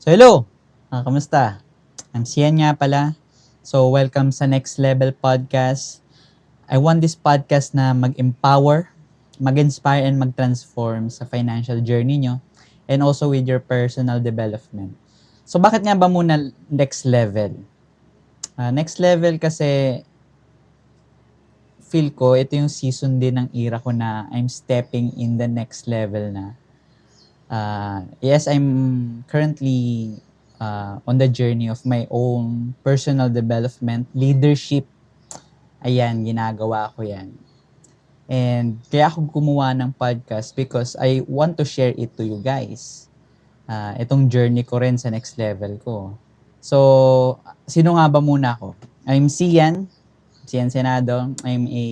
So hello, kamusta? I'm Sian nga pala. So welcome sa Next Level Podcast. I want this podcast na mag-empower, mag-inspire, and mag-transform sa financial journey nyo and also with your personal development. So bakit nga ba muna next level? Next level kasi feel ko ito yung season din ng era ko na I'm stepping in the next level na. Yes, I'm currently on the journey of my own personal development, leadership. Ayan, ginagawa ko yan. And kaya ako gumawa ng podcast because I want to share it to you guys. Itong journey ko rin sa next level ko. So, sino nga ba muna ako? I'm Sian Senado. I'm a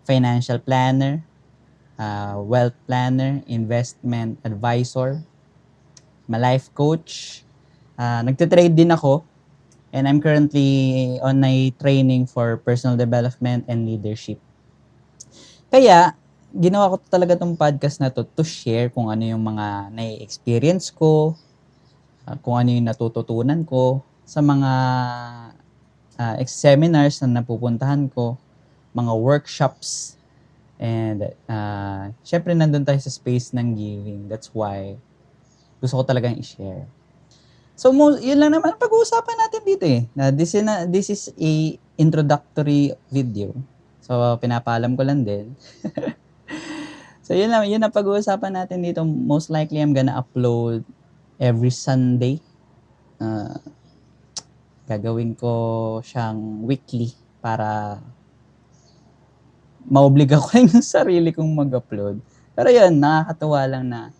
financial planner, wealth planner, investment advisor, life coach. Nagte-trade din ako and I'm currently on a training for personal development and leadership. Kaya, ginawa ko talaga tong podcast na to share kung ano yung mga nai-experience ko, kung ano yung natututunan ko sa mga seminars na napupuntahan ko, mga workshops, and syempre nandun tayo sa space ng giving. That's why gusto ko talagang i-share. So, yun lang naman ang pag-uusapan natin dito eh. This is a introductory video. So, pinapaalam ko lang din. So, yun ang pag-uusapan natin dito. Most likely, I'm gonna upload every Sunday. Gagawin ko siyang weekly para maobliga ko rin yung sarili kong mag-upload. Pero yun, nakakatuwa lang na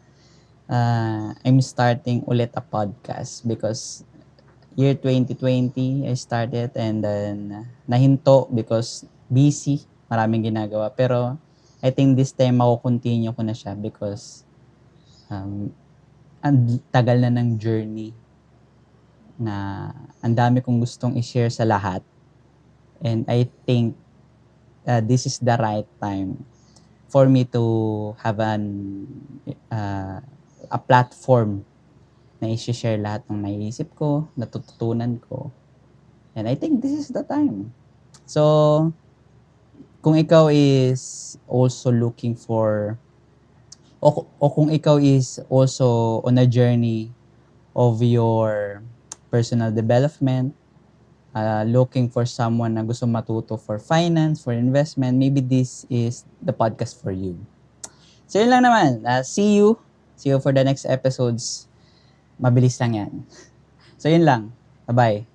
I'm starting ulit a podcast because year 2020 I started and then nahinto because busy, maraming ginagawa. Pero I think this time mako-continue ko na siya because ang tagal na ng journey na ang dami kong gustong i-share sa lahat. And I think this is the right time for me to have a platform na i-share lahat ng naiisip ko, natututunan ko. And I think this is the time. So, kung ikaw is also looking for, o kung ikaw is also on a journey of your personal development, looking for someone na gusto matuto for finance, for investment, maybe this is the podcast for you. So, yun lang naman. See you for the next episodes. Mabilis lang yan. So, yun lang. Bye-bye.